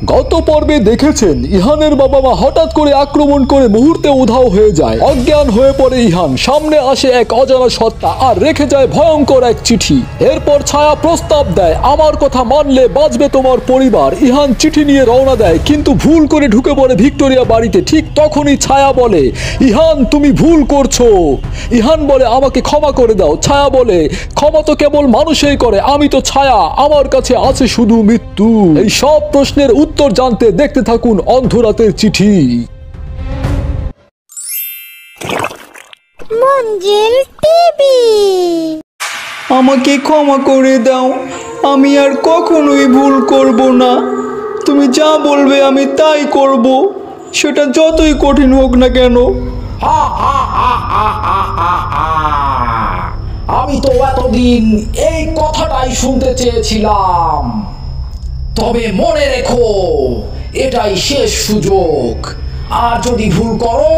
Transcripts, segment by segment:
গত পর্বে দেখেছেন ইহানের বাবা মা হঠাৎ করে আক্রমণ করে মুহূর্তে উধাও হয়ে যায়। অজ্ঞান হয়ে পড়ে ইহান। সামনে আসে এক অজানা সত্তা আর রেখে যায় ভয়ঙ্কর এক চিঠি। এরপর ছায়া প্রস্তাব দেয়, আমার কথা মানলে বাঁচবে তোমার পরিবার। ইহান চিঠি নিয়ে রওনা দেয়, কিন্তু ভুল করে ঢুকে পড়ে ভিক্টোরিয়া বাড়িতে। ঠিক তখনই ছায়া বলে, ইহান তুমি ভুল করছো। ইহান বলে, আমাকে ক্ষমা করে দাও। ছায়া বলে, ক্ষমা তো কেবল মানুষই করে, আমি তো ছায়া, আমার কাছে আছে শুধু মৃত্যু। এই সব প্রশ্নের উত্তর জানতে দেখতে থাকুন অন্ধরাতের চিঠি। মঞ্জিল টিভি। আমাকে ক্ষমা করে দাও, আমি আর কখনোই ভুল করব না। তুমি যা বলবে আমি তাই করব, সেটা যতই কঠিন হোক না কেন। আমি তো এতদিন এই কথাটাই শুনতে চেয়েছিলাম। তবে মনে রেখো, এটাই শেষ সুযোগ। আর যদি ভুল করো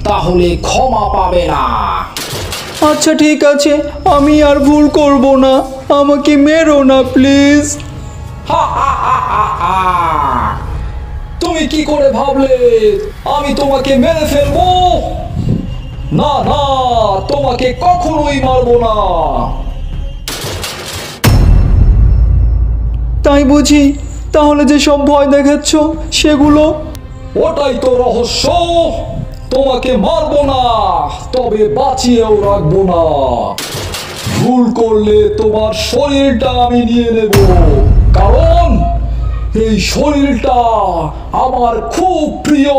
তাহলে ক্ষমা পাবে না। আচ্ছা ঠিক আছে, আমি আর ভুল করব না, আমাকে মেরো না প্লিজ। তুমি কি করে ভাবলে আমি তোমাকে মেরে ফেলবো? না না, তোমাকে কখনোই মারবো না। তাই বুঝি? তাহলে যে সব ভয় দেখাচ্ছ সেগুলো? ওটাই তো রহস্য। তোমাকে মারবো না, তবে বাঁচিয়েও রাখবো না। ভুল করলে তোমার শরীরটা আমি নিয়ে নেব, কারণ এই শরীরটা আমার খুব প্রিয়।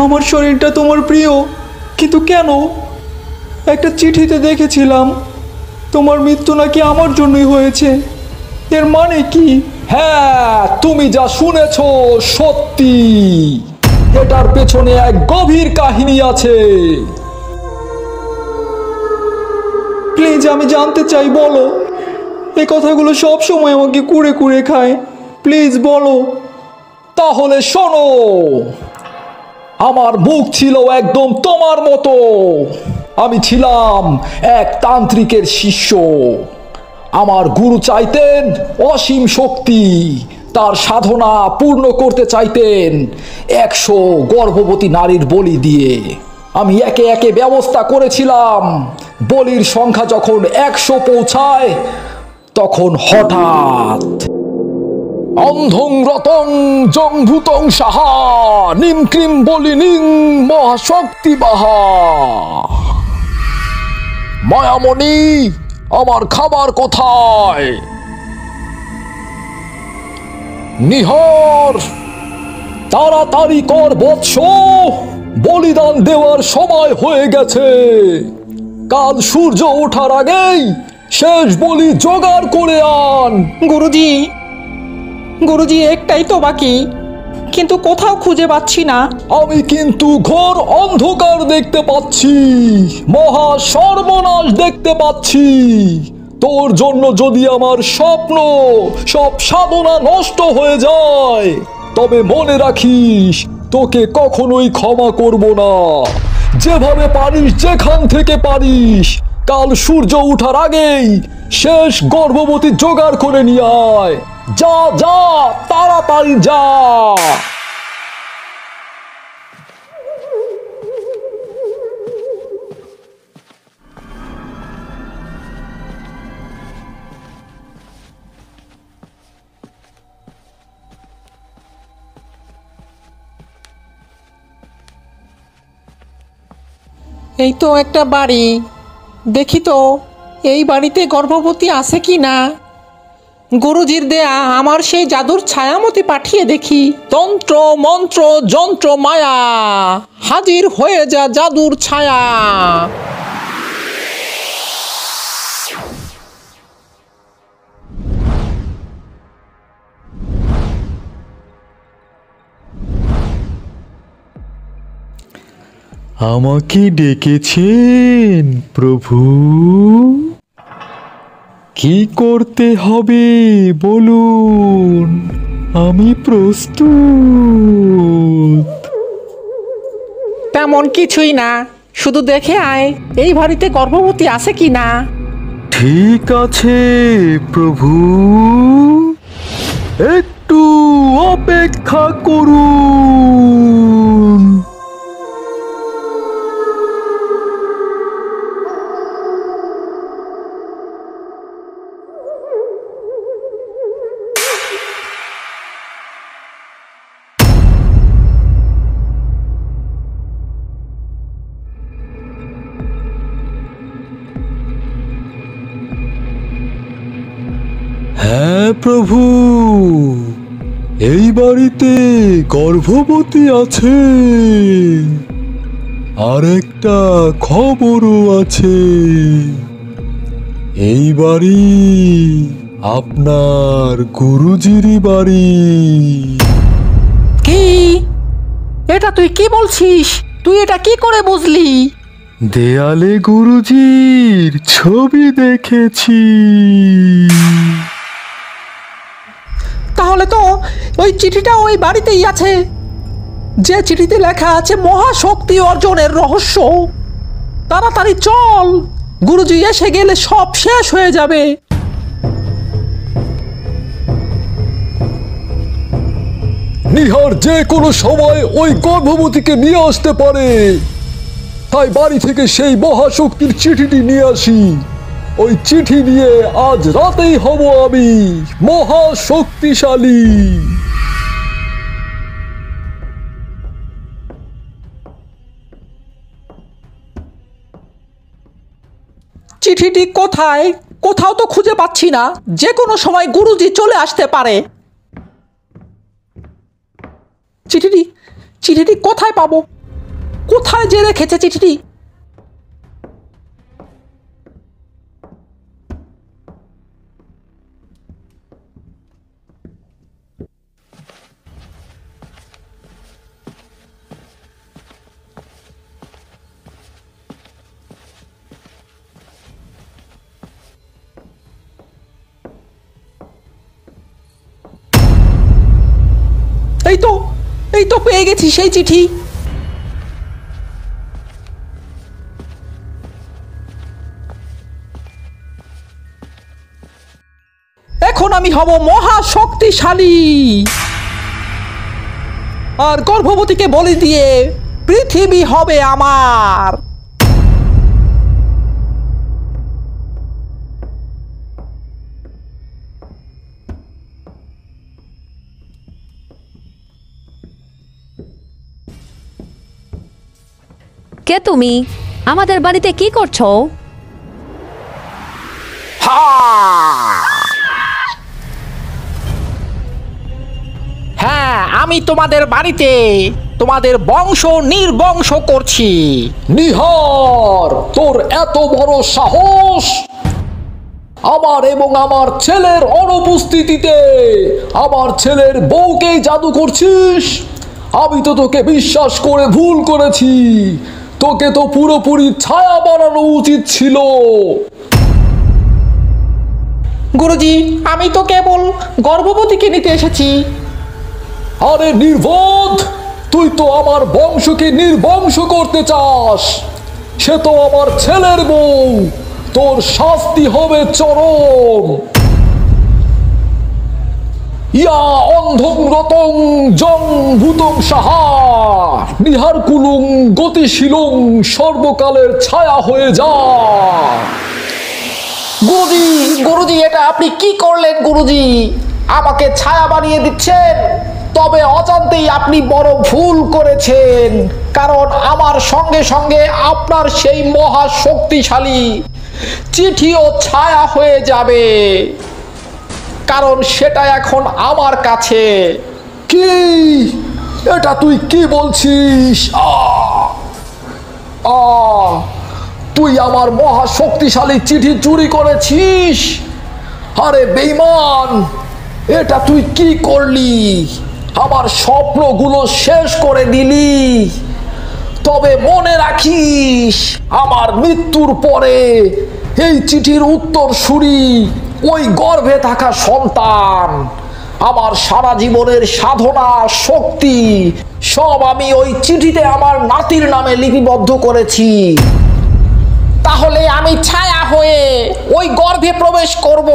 আমার শরীরটা তোমার প্রিয়? কিন্তু কেন? একটা চিঠিতে দেখেছিলাম তোমার মৃত্যু নাকি আমার জন্যই হয়েছে। এর মানে কি? হ্যাঁ, তুমি যা শুনেছ সত্যি। এটার পেছনে এক গভীর কাহিনী আছে। প্লিজ, আমি জানতে চাই, বলো। এই কথাগুলো সব সময় আমাকে কুড়ে কুড়ে খায়, প্লিজ বলো। তাহলে শোনো, আমার মুখ ছিল একদম তোমার মতো। আমি ছিলাম এক তান্ত্রিকের শিষ্য। আমার গুরু চাইতেন অসীম শক্তি, তার সাধনা পূর্ণ করতে চাইতেন 100 গর্ভবতী নারীর বলি দিয়ে। আমি একে একে ব্যবস্থা করেছিলাম। বলির সংখ্যা যখন 100 পৌঁছায়, তখন হঠাৎ অন্ধং রতং জং ভূতং সাহা নিম ক্রিম বলিনিং মহাশক্তি বাহা। মায়ামণি, আমার খাবার কোথায়? নিহার, তাড়াতাড়ি কর বৎস, বলিদান দেওয়ার সময় হয়ে গেছে। কাল সূর্য ওঠার আগেই শেষ বলি জোগাড় করে আন। গুরুজি একটাই তো বাকি, কিন্তু কোথাও খুঁজে পাচ্ছি না। আমি কিন্তু ঘোর অন্ধকার দেখতে পাচ্ছি, মহা সর্বনাশ দেখতে পাচ্ছি। তোর জন্য যদি আমার স্বপ্ন, সব সাধনা নষ্ট হয়ে যায়, তবে মনে রাখিস তোকে কখনোই ক্ষমা করব না। যেভাবে পারিস, যেখান থেকে পারিস, কাল সূর্য ওঠার আগেই শেষ গর্ভবতী জোগাড় করে নিয়ে আয়। যা যা, তাড়াতাড়ি যা। এই তো একটা বাড়ি, দেখি তো এই বাড়িতে গর্ভবতী আছে কি না। গুরুজির দেয়া আমার সেই জাদুর ছায়ামতি পাঠিয়ে দেখি। তন্ত্র মন্ত্র যন্ত্র মায়া, হাজির হয়ে যা জাদুর ছায়া। আমাকে ডেকেছেন প্রভু? কি করতে হবে বলুন, আমি প্রস্তুত। তেমন কিছুই না, শুধু দেখে আয় এই বাড়িতে গর্ভবতী আছে কি না। ঠিক আছে প্রভু, একটু অপেক্ষা করুন। হ্যাঁ প্রভু, এই বাড়িতে গর্ভবতী আছে, আর একটা খবরও আছে। এই বাড়ি আপনার গুরুজিরই বাড়ি। কি? এটা তুই কি বলছিস? তুই এটা কি করে বুঝলি? দেয়ালে গুরুজির ছবি দেখেছি। তাহলে তো ওই চিঠিটা ওই বাড়িতেই আছে, যে চিঠিতে লেখা আছে মহাশক্তি অর্জনের রহস্য। তাড়াতাড়ি চল, গুরুজি এসে গেলে সব শেষ হয়ে যাবে। নিহার যে কোনো সময় ওই গর্ভবতীকে নিয়ে আসতে পারে, তাই বাড়ি থেকে সেই মহাশক্তির চিঠিটি নিয়ে আসি। ওই চিঠি নিয়ে আজ রাতেই হব আমি মহাশক্তিশালী। চিঠিটি কোথায়? কোথাও তো খুঁজে পাচ্ছি না। যে কোনো সময় গুরুজি চলে আসতে পারে। চিঠিটি চিঠিটি কোথায় পাবো? কোথায় যে রেখেছে চিঠিটি? এই তো পেয়ে গেছি সেই চিঠি। এখন আমি হব মহাশক্তিশালী, আর গর্ভবতীকে বলি দিয়ে পৃথিবী হবে আমার। কে তুমি? আমাদের বাড়িতে কি করছো? হ্যাঁ, আমি তোমাদের বাড়িতে তোমাদের বংশ নির্বংশ করছি। নিহার, তোর এত বড় সাহস! আমার এবং আমার ছেলের অনুপস্থিতিতে আমার ছেলের বউকেই জাদু করছিস? আমি তো তোকে বিশ্বাস করে ভুল করেছি। তোকে তো পুরোপুরি ছায়া বানানো উচিত ছিল। গুরুজি, আমি তো কেবল গর্ভবতীকে নিতে এসেছি। আরে নির্বোধ, তুই তো আমার বংশকে নির্বংশ করতে চাস। সে তো আমার ছেলের বউ। তোর শাস্তি হবে চরম। ইয়া অন্ধং রতং জং ভূতং সাহা নিহার কুলুং গতিশীলং সর্বকালের ছায়া হয়ে যা। গুরুজি, গুরুজি, এটা আপনি কি করলেন? গুরুজি, আমাকে ছায়া বানিয়ে দিচ্ছেন। তবে অজান্তেই আপনি বড় ভুল করেছেন, কারণ আমার সঙ্গে সঙ্গে আপনার সেই মহা শক্তিশালী চিঠিও ছায়া হয়ে যাবে, কারণ সেটা এখন আমার কাছে। কি? এটা তুই কি বলছিস? তুই আমার মহা শক্তিশালী চিঠি চুরি করেছিস? আরে বেঈমান, এটা তুই কি করলি? আমার স্বপ্নগুলো শেষ করে দিলি। তবে মনে রাখিস, আমার মৃত্যুর পরে এই চিঠির উত্তরসূরি ওই গর্ভে থাকা সন্তান। আমার সারা জীবনের সাধনা শক্তি সব আমি ওই চিঠিতে আমার নাতির নামে লিপিবদ্ধ করেছি। তাহলে আমি ছায়া হয়ে ওই গর্ভে প্রবেশ করব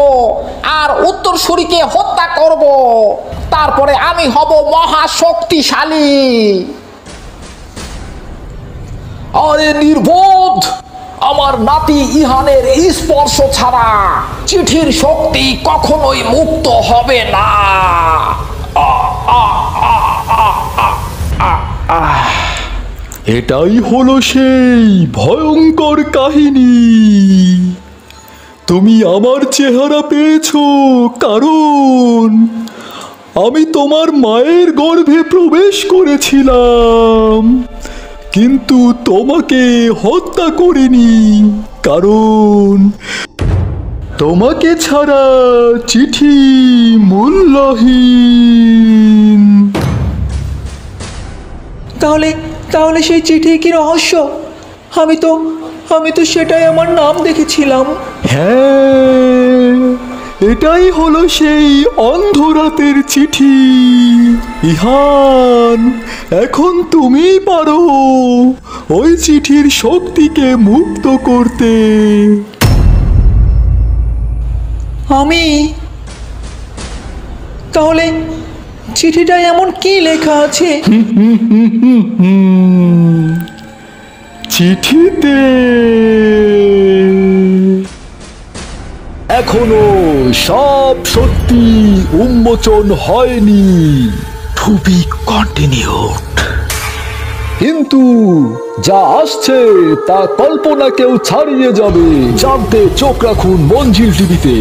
আর উত্তরসূরিকে হত্যা করব, তারপরে আমি হব মহা শক্তিশালী। আরে নির্বোধ, আমার নাতি ইহানের স্পর্শ ছাড়া চিঠির শক্তি কখনোই মুক্ত হবে না। এটাই হলো সেই ভয়ঙ্কর কাহিনী। তুমি আমার চেহারা পেয়েছো কারণ আমি তোমার মায়ের গর্ভে প্রবেশ করেছিলাম, কিন্তু তোমাকে হত্যা করিনি কারণ তোমাকে ছাড়া চিঠি মূল্যহীন। তাহলে তাহলে সেই চিঠি কি রহস্য? আমি তো সেটাই আমার নাম দেখেছিলাম। হ্যাঁ, এটাই হলো সেই অন্ধরাতের চিঠি। ইহান, এখন তুমিই পারো ওই চিঠির শক্তিকে মুক্ত করতে। আমি? তাহলে চিঠিটায় এমন কি লেখা আছে? চিঠিতে এখনো সব সত্যি উন্মোচন হয়নি, টু বি কন্টিনিউড। কিন্তু যা আসছে তা কল্পনাকেও ছাড়িয়ে যাবে। জানতে চোখ রাখুন মঞ্জিল টিভিতে।